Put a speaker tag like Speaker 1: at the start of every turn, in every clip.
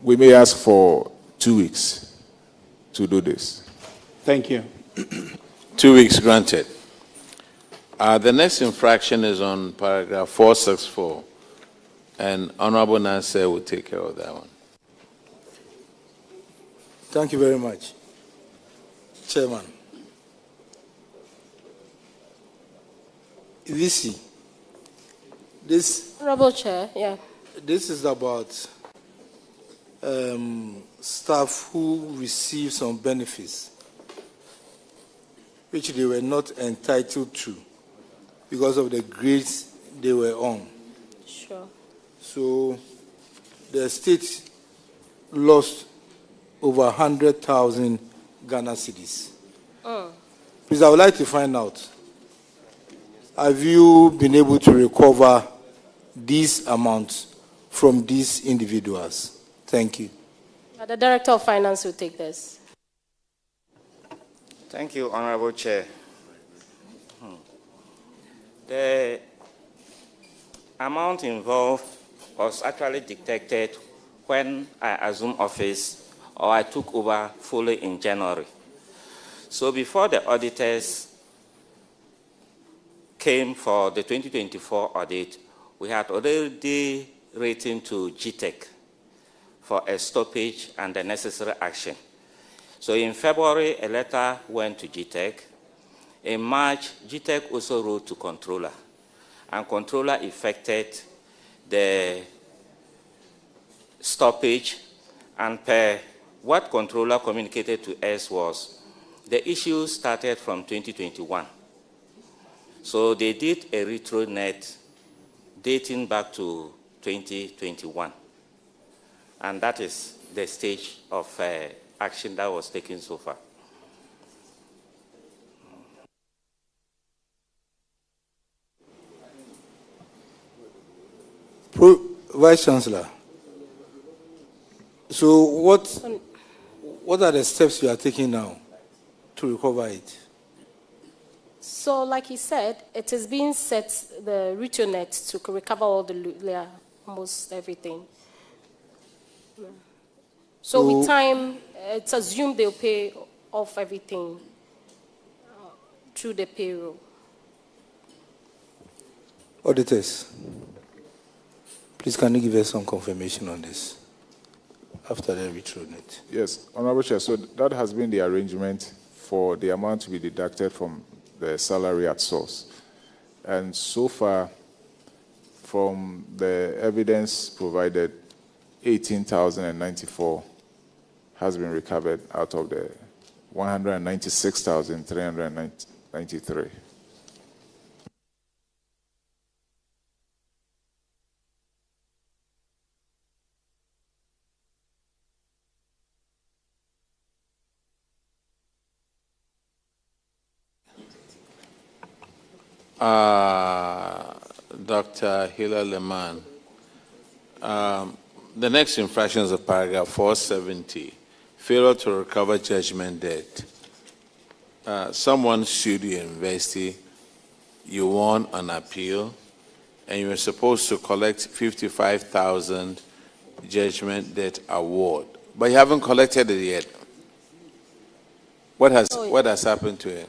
Speaker 1: we may ask for 2 weeks to do this.
Speaker 2: Thank you.
Speaker 3: 2 weeks granted. The next infraction is on paragraph 464, and Honorable Nancy will take care of that one.
Speaker 4: Thank you very much, Chairman. This
Speaker 5: Honorable Chair, yeah.
Speaker 4: This is about staff who receive some benefits which they were not entitled to because of the grades they were on.
Speaker 5: Sure.
Speaker 4: So the state lost over 100,000 Ghana cedis. Please, I would like to find out, have you been able to recover these amounts from these individuals? Thank you.
Speaker 5: The Director of Finance will take this.
Speaker 6: Thank you, Honorable Chair. The amount involved was actually detected when I assumed office, or I took over fully in January. So before the auditors came for the 2024 audit, we had already written to GTEC for a stoppage and the necessary action. So in February, a letter went to GTEC. In March, GTEC also wrote to Controller, and Controller effected the stoppage, and per what Controller communicated to us was the issue started from 2021. So they did a retro net dating back to 2021. And that is the stage of action that was taken so far.
Speaker 4: Vice Chancellor, so what are the steps you are taking now to recover it?
Speaker 5: So, like he said, it is being set, the retail net, to recover all the, almost everything. So with time, it's assumed they'll pay off everything through the payroll.
Speaker 4: Auditors, please can you give us some confirmation on this after the retro net?
Speaker 1: Yes, Honorable Chair, so that has been the arrangement for the amount to be deducted from the salary at source. And so far, from the evidence provided, 18,094 has been recovered out of the 196,393.
Speaker 3: Dr. Hila Leman, the next infraction is of paragraph 470, failure to recover judgment debt. Someone sued the university, you won an appeal, and you were supposed to collect 55,000 judgment debt award, but you haven't collected it yet. What has happened to it?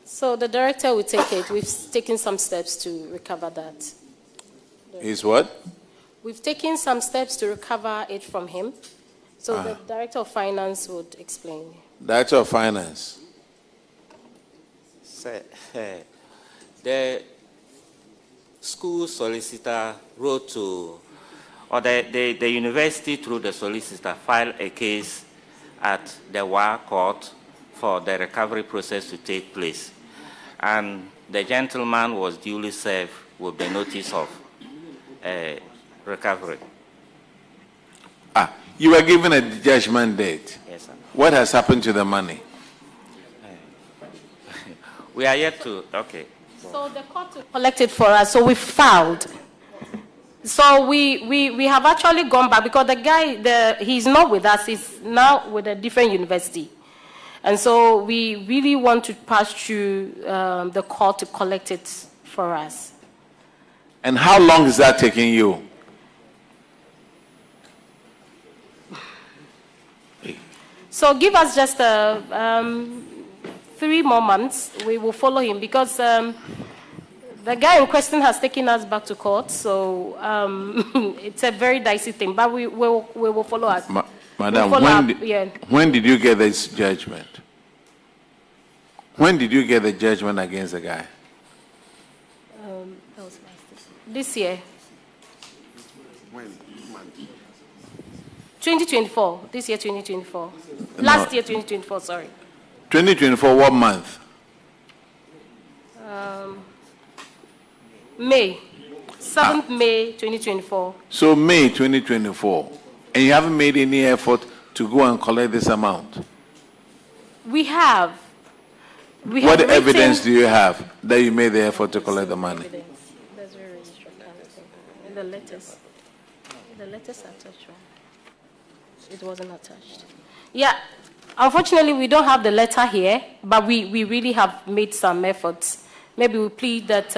Speaker 5: So the director will take it. We've taken some steps to recover that.
Speaker 3: Is what?
Speaker 5: We've taken some steps to recover it from him. So the Director of Finance would explain.
Speaker 3: Director of Finance.
Speaker 6: The school solicitor wrote to, or the university through the solicitor filed a case at the WA court for the recovery process to take place. And the gentleman was duly served with the notice of recovery.
Speaker 3: You were given a judgment date.
Speaker 6: Yes, sir.
Speaker 3: What has happened to the money?
Speaker 6: We are yet to, okay.
Speaker 5: So the court will collect it for us, so we filed. So we have actually gone back because the guy, he's not with us, he's now with a different university. And so we really want to pass through the court to collect it for us.
Speaker 3: And how long is that taking you?
Speaker 5: So give us just 3 more months. We will follow him because the guy in question has taken us back to court. So it's a very dicey thing, but we will follow up.
Speaker 3: Madam,
Speaker 5: Yeah.
Speaker 3: when did you get this judgment? When did you get the judgment against the guy?
Speaker 5: That was this year.
Speaker 2: When?
Speaker 5: 2024. This year, 2024. Last year, 2024, sorry.
Speaker 3: 2024, what month?
Speaker 5: May. 7th May, 2024.
Speaker 3: So May 2024. And you haven't made any effort to go and collect this amount?
Speaker 5: We have.
Speaker 3: What evidence do you have that you made the effort to collect the money?
Speaker 5: That's very in the letters. The letters are attached. It wasn't attached. Yeah. Unfortunately, we don't have the letter here, but we really have made some efforts. Maybe we plead that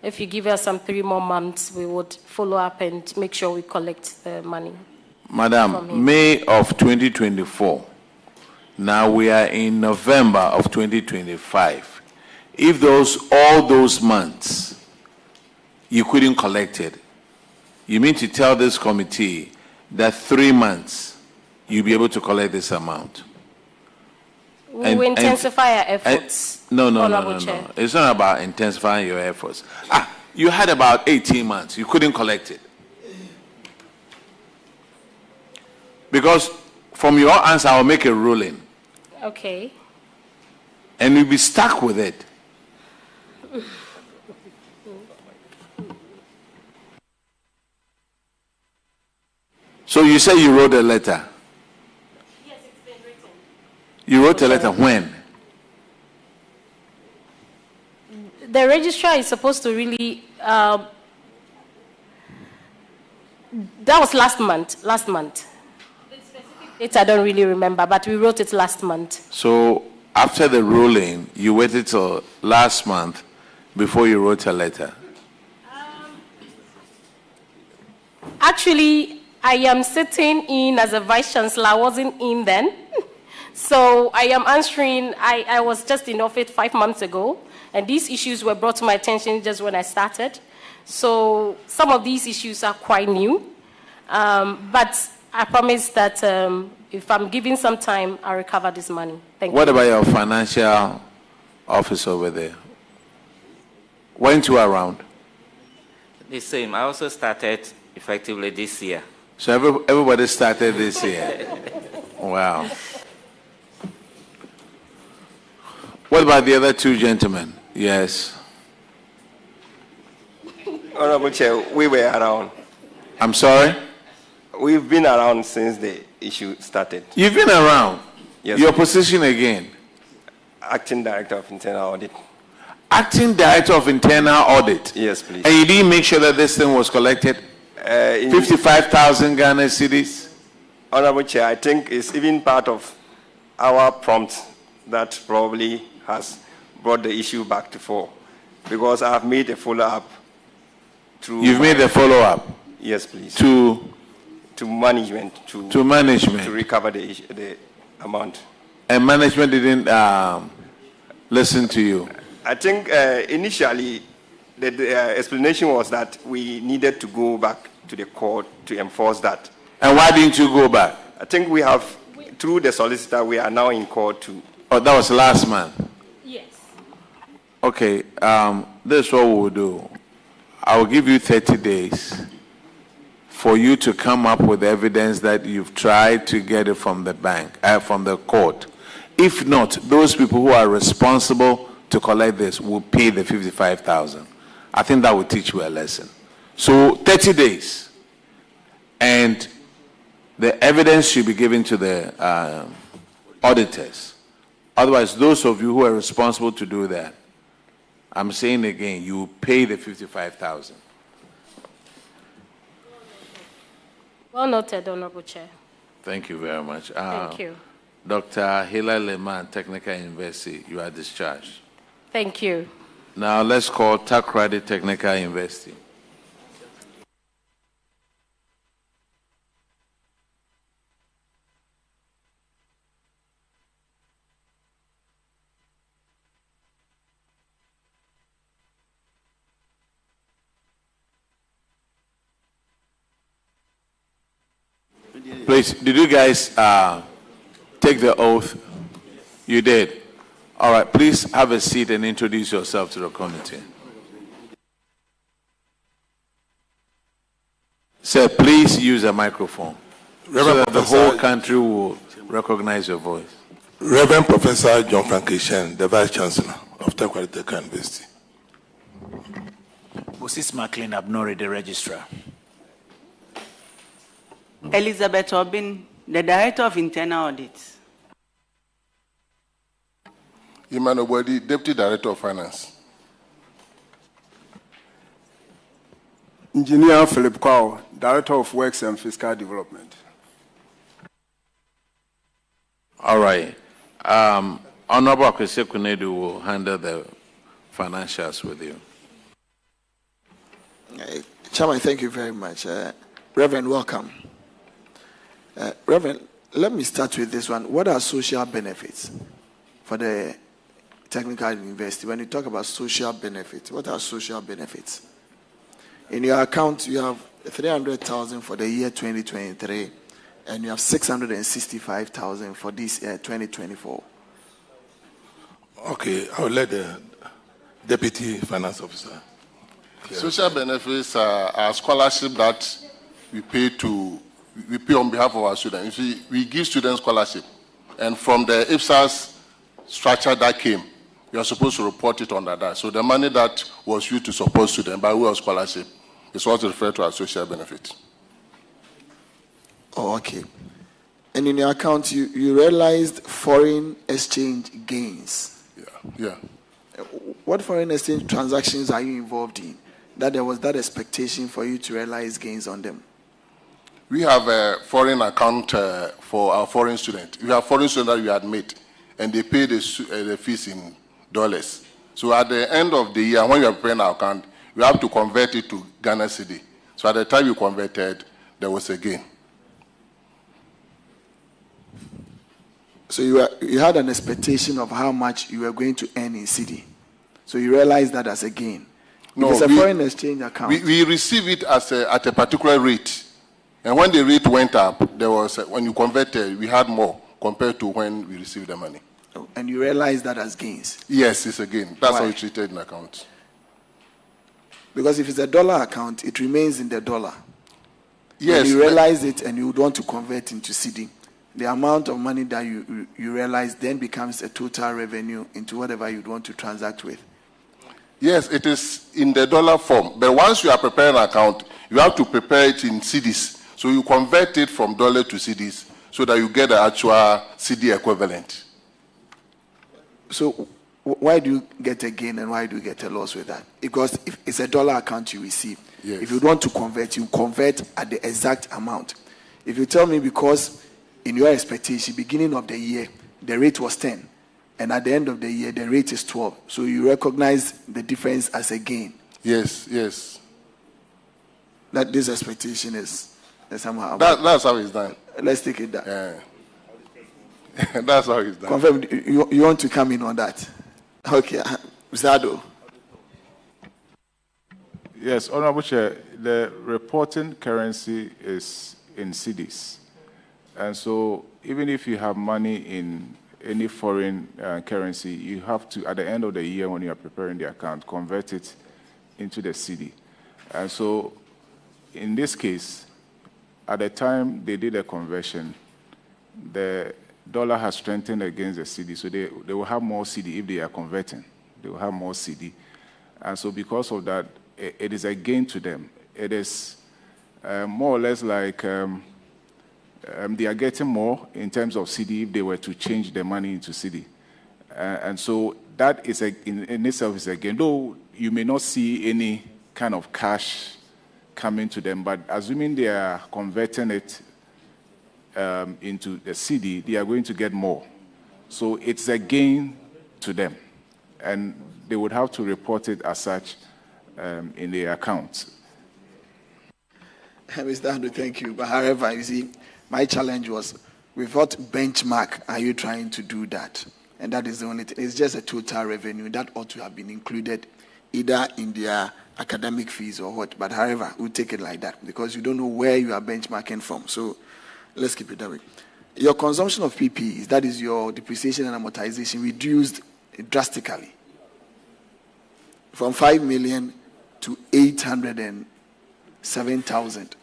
Speaker 5: if you give us some 3 more months, we would follow up and make sure we collect the money.
Speaker 3: Madam, May of 2024. Now we are in November of 2025. If all those months you couldn't collect it, you mean to tell this committee that 3 months you'll be able to collect this amount?
Speaker 5: We will intensify our efforts.
Speaker 3: No.
Speaker 5: Chair.
Speaker 3: It's not about intensifying your efforts. You had about 18 months. You couldn't collect it. Because from your answer, I'll make a ruling.
Speaker 5: Okay.
Speaker 3: And you'll be stuck with it. So you say you wrote a letter?
Speaker 5: Yes, it's been written.
Speaker 3: You wrote a letter when?
Speaker 5: The registrar is supposed to really... that was last month. The specific date I don't really remember, but we wrote it last month.
Speaker 3: So after the ruling, you waited till last month before you wrote a letter?
Speaker 5: Actually, I am sitting in as a vice chancellor. I wasn't in then. So I am answering. I was just in office 5 months ago, and these issues were brought to my attention just when I started. So some of these issues are quite new. But I promise that if I'm given some time, I'll recover this money. Thank you.
Speaker 3: What about your financial office over there? Weren't you around?
Speaker 6: The same. I also started effectively this year.
Speaker 3: So everybody started this year. Wow. What about the other 2 gentlemen? Yes.
Speaker 2: Honorable Chair, we were around.
Speaker 3: I'm sorry?
Speaker 2: We've been around since the issue started.
Speaker 3: You've been around?
Speaker 2: Yes.
Speaker 3: Your position again?
Speaker 2: Acting Director of Internal Audit.
Speaker 3: Acting Director of Internal Audit?
Speaker 2: Yes, please.
Speaker 3: And you didn't make sure that this thing was collected? 55,000 Ghana cedis?
Speaker 2: Honorable Chair, I think it's even part of our prompt that probably has brought the issue back to fore, because I have made a follow-up through...
Speaker 3: You've made a follow-up?
Speaker 2: Yes, please.
Speaker 3: To
Speaker 2: management.
Speaker 3: To management.
Speaker 2: To recover the amount.
Speaker 3: And management didn't listen to you?
Speaker 2: I think initially the explanation was that we needed to go back to the court to enforce that.
Speaker 3: And why didn't you go back?
Speaker 2: I think we have, through the solicitor, we are now in court to...
Speaker 3: Oh, that was last month?
Speaker 5: Yes.
Speaker 3: Okay, this is what we'll do. I will give you 30 days for you to come up with evidence that you've tried to get it from the bank, from the court. If not, those people who are responsible to collect this will pay the 55,000. I think that will teach you a lesson. So 30 days, and the evidence should be given to the auditors. Otherwise, those of you who are responsible to do that, I'm saying again, you pay the 55,000.
Speaker 5: Well noted, Honorable Chair.
Speaker 3: Thank you very much.
Speaker 5: Thank you.
Speaker 3: Dr. Hila Leman, Technical University, you are discharged.
Speaker 5: Thank you.
Speaker 3: Now let's call Takrady Technical University. Please, did you guys take the oath? You did. All right, please have a seat and introduce yourself to the committee. Sir, please use a microphone so that the whole country will recognize your voice.
Speaker 7: Reverend Professor John Frankishen, the Vice Chancellor of Tekwari University.
Speaker 8: Moses McLean Abnori, the Registrar.
Speaker 9: Elizabeth Obin, the Director of Internal Audit.
Speaker 7: Emmanuel Bodi, Deputy Director of Finance.
Speaker 10: Engineer Philip Kwao, Director of Works and Fiscal Development.
Speaker 3: All right. Honorable Akwesi Kunedu will handle the financials with you.
Speaker 11: Chairman, thank you very much. Reverend, welcome. Reverend, let me start with this one. What are social benefits for the technical university? When you talk about social benefits, what are social benefits? In your account, you have 300,000 for the year 2023, and you have 665,000 for this year 2024.
Speaker 7: Okay, I'll let the Deputy Finance Officer.
Speaker 12: Social benefits are scholarship that we pay on behalf of our students. We give students scholarship, and from the IPSAS structure that came, we are supposed to report it under that. So the money that was used to support students by way of scholarship is what is referred to as social benefit.
Speaker 11: Oh, okay. And in your account, you realized foreign exchange gains.
Speaker 12: Yeah.
Speaker 11: What foreign exchange transactions are you involved in? That there was that expectation for you to realize gains on them?
Speaker 12: We have a foreign account for our foreign students. We have foreign students that we admit, and they pay the fees in dollars. So at the end of the year, when you are preparing our account, we have to convert it to Ghana cedi. So at the time you converted, there was a gain.
Speaker 11: So you had an expectation of how much you were going to earn in cedi. So you realized that as a gain.
Speaker 12: No,
Speaker 11: it's a foreign exchange account.
Speaker 12: We receive it as at a particular rate. And when the rate went up, there was when you converted, we had more compared to when we received the money.
Speaker 11: Oh, and you realized that as gains?
Speaker 12: Yes, it's a gain. That's
Speaker 11: Why?
Speaker 12: how we treated in account.
Speaker 11: Because if it's a dollar account, it remains in the dollar.
Speaker 12: Yes.
Speaker 11: When you realize it and you would want to convert into cedi, the amount of money that you realize then becomes a total revenue into whatever you'd want to transact with.
Speaker 12: Yes, it is in the dollar form. But once you are preparing an account, you have to prepare it in cedis. So you convert it from dollar to cedis so that you get the actual cedi equivalent.
Speaker 11: So why do you get a gain and why do you get a loss with that? Because if it's a dollar account you receive,
Speaker 12: yes.
Speaker 11: If you want to convert, you convert at the exact amount. If you tell me because in your expectation, beginning of the year, the rate was 10, and at the end of the year, the rate is 12. So you recognize the difference as a gain.
Speaker 12: Yes.
Speaker 11: That this expectation is somehow.
Speaker 12: That's how it's done.
Speaker 11: Let's take it down.
Speaker 12: Yeah. That's how it's done.
Speaker 11: Confirm. You want to come in on that? Okay, Zado.
Speaker 1: Yes, Honorable Chair, the reporting currency is in cedis. And so even if you have money in any foreign currency, you have to, at the end of the year when you are preparing the account, convert it into the cedi. And so in this case, at the time they did the conversion, the dollar has strengthened against the cedi, so they will have more cedi if they are converting. They will have more cedi. And so because of that, it is a gain to them. It is more or less like they are getting more in terms of cedi if they were to change the money into cedi. And so that is in itself is a gain. Though you may not see any kind of cash coming to them, but assuming they are converting it into the cedi, they are going to get more. So it's a gain to them. And they would have to report it as such in their accounts.
Speaker 11: Mr. Andrew, thank you. But however, you see, my challenge was, with what benchmark are you trying to do that? And that is the only thing. It's just a total revenue that ought to have been included either in their academic fees or what. But however, we'll take it like that because you don't know where you are benchmarking from. So Let's keep it that way. Your consumption of PPEs, that is your depreciation and amortization, reduced drastically from 5 million to 807,000.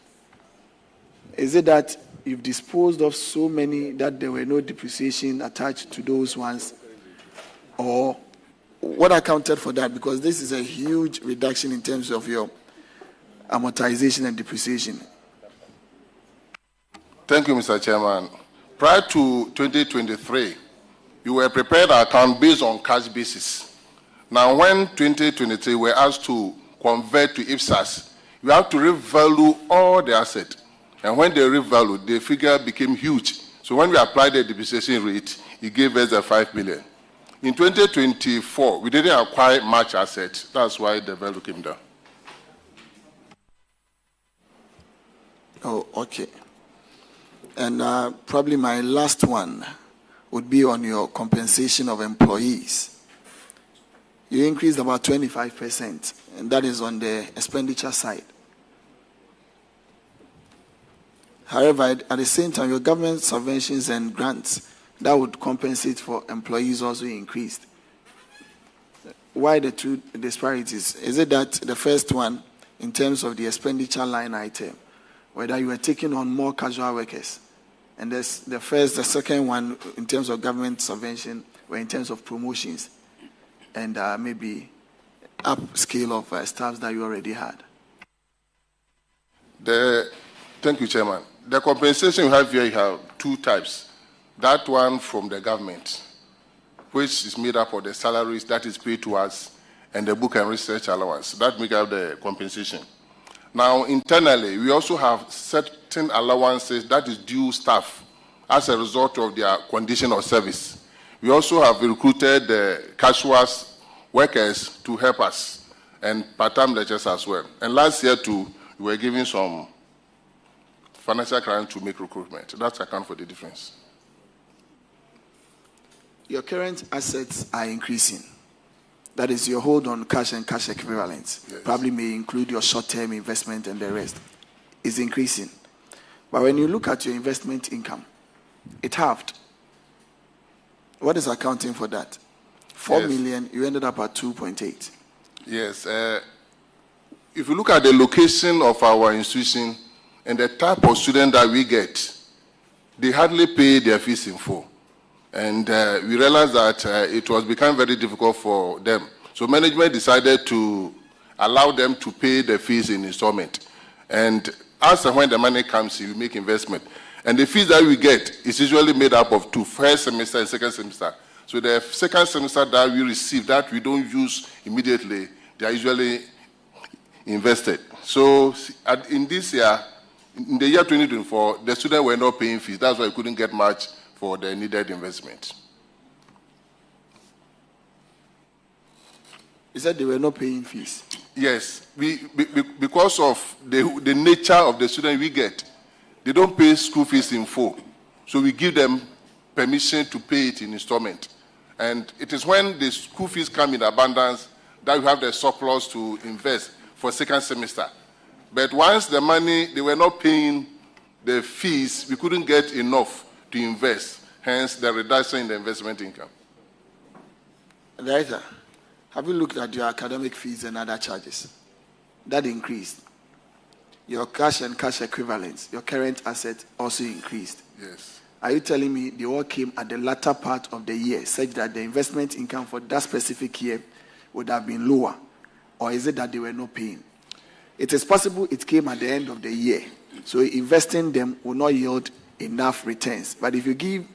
Speaker 11: Is it that you've disposed of so many that there were no depreciation attached to those ones? Or what accounted for that? Because this is a huge reduction in terms of your amortization and depreciation.
Speaker 12: Thank you, Mr. Chairman. Prior to 2023, you were prepared an account based on cash basis. Now, when 2023 were asked to convert to IPSAS, you have to revalue all the assets. And when they revalued, the figure became huge. So when we applied the depreciation rate, it gave us the 5 billion. In 2024, we didn't acquire much assets. That's why the value came down.
Speaker 11: Oh, okay. And probably my last one would be on your compensation of employees. You increased about 25%, and that is on the expenditure side. However, at the same time, your government subventions and grants that would compensate for employees also increased. Why the two disparities? Is it that the first one, in terms of the expenditure line item, whether you were taking on more casual workers, and the second one, in terms of government subvention, were in terms of promotions and maybe upscale of staffs that you already had?
Speaker 12: Thank you, Chairman. The compensation you have here, you have two types. That one from the government, which is made up of the salaries that is paid to us, and the book and research allowance. That makes up the compensation. Now, internally, we also have certain allowances that is due staff as a result of their condition of service. We also have recruited the casual workers to help us, and part-time lecturers as well. And last year, too, we were giving some financial grant to make recruitment. That's account for the difference.
Speaker 11: Your current assets are increasing. That is your hold on cash and cash equivalents. Yes. Probably may include your short-term investment and the rest. Is increasing. But when you look at your investment income, it halved. What is accounting for that? 4 million, you ended up at 2.8.
Speaker 12: Yes. If you look at the location of our institution and the type of student that we get, they hardly pay their fees in full. And we realized that it was becoming very difficult for them. So management decided to allow them to pay the fees in installment. And as and when the money comes, you make investment. And the fees that we get is usually made up of two, first semester and second semester. So the second semester that we receive, that we don't use immediately, they are usually invested. So in this year, in the year 2024, the students were not paying fees. That's why we couldn't get much for the needed investment.
Speaker 11: You said they were not paying fees?
Speaker 12: Yes. Because of the nature of the student we get, they don't pay school fees in full. So we give them permission to pay it in installment. And it is when the school fees come in abundance that we have the surplus to invest for second semester. But once the money, they were not paying the fees, we couldn't get enough to invest, hence the reduction in the investment income.
Speaker 11: Director, have you looked at your academic fees and other charges? That increased. Your cash and cash equivalents, your current asset also increased.
Speaker 12: Yes.
Speaker 11: Are you telling me they all came at the latter part of the year, such that the investment income for that specific year would have been lower? Or is it that they were not paying? It is possible it came at the end of the year. So investing them will not yield enough returns. But if you give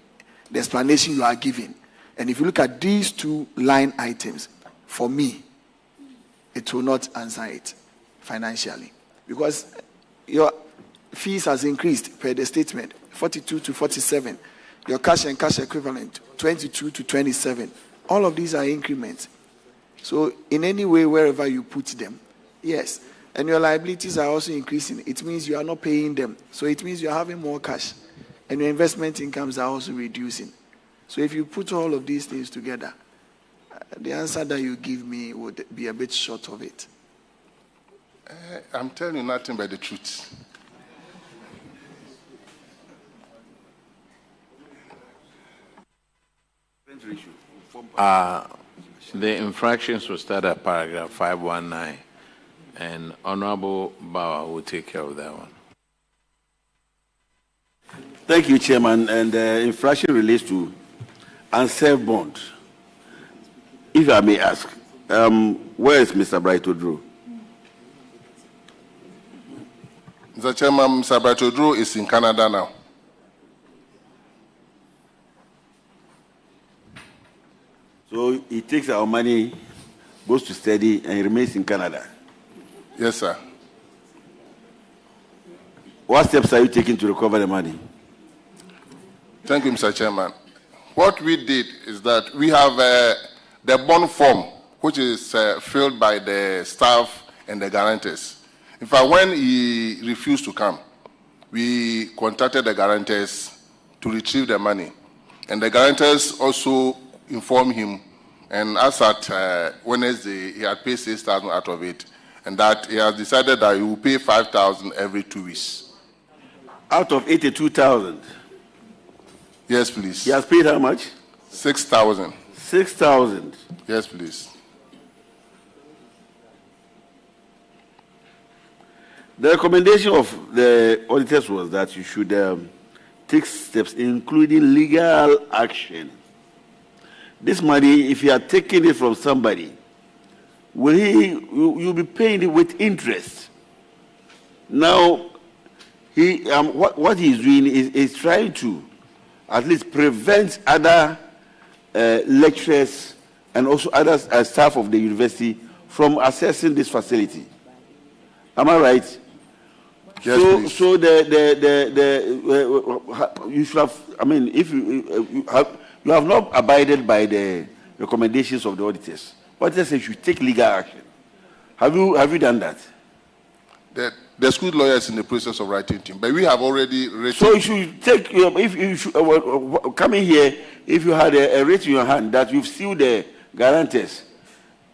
Speaker 11: the explanation you are giving, and if you look at these two line items, for me, it will not answer it financially. Because your fees has increased per the statement, 42 to 47. Your cash and cash equivalent, 22 to 27. All of these are increments. So in any way, wherever you put them, yes. And your liabilities are also increasing. It means you are not paying them. So it means you are having more cash. And your investment incomes are also reducing. So if you put all of these things together, the answer that you give me would be a bit short of it.
Speaker 12: I'm telling you nothing but the truth.
Speaker 3: The infractions will start at paragraph 519, and Honorable Bauer will take care of that one.
Speaker 13: Thank you, Chairman. And the infraction relates to unserved bond. If I may ask, where is Mr. Brighto Drew?
Speaker 12: Mr. Chairman, Mr. Brighto Drew is in Canada now.
Speaker 13: So he takes our money, goes to study, and he remains in Canada?
Speaker 12: Yes, sir.
Speaker 13: What steps are you taking to recover the money?
Speaker 12: Thank you, Mr. Chairman. What we did is that we have the bond form, which is filled by the staff and the guarantors. In fact, when he refused to come, we contacted the guarantors to retrieve the money. And the guarantors also informed him, and as at Wednesday, he had paid 6,000 out of it, and that he has decided that he will pay 5,000 every 2 weeks.
Speaker 13: Out of 82,000?
Speaker 12: Yes, please.
Speaker 13: He has paid how much?
Speaker 12: 6,000.
Speaker 13: 6,000?
Speaker 12: Yes, please.
Speaker 13: The recommendation of the auditors was that you should take steps, including legal action. This money, if you are taking it from somebody, you'll be paying it with interest. Now, what he's doing is trying to at least prevent other lecturers and also other staff of the university from accessing this facility. Am I right?
Speaker 12: Yes,
Speaker 13: so you should have. I mean, if you have not abided by the recommendations of the auditors. Auditors say you should take legal action. Have you done that?
Speaker 12: The school lawyer is in the process of writing to him, but we have already written.
Speaker 13: So you should take. If you should come in here, if you had a writ in your hand that you've sued the guarantors,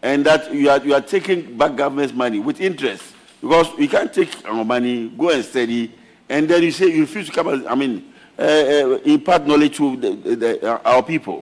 Speaker 13: and that you are taking back government's money with interest. Because we can't take our money, go and study, and then you say you refuse to come, impart knowledge to our people.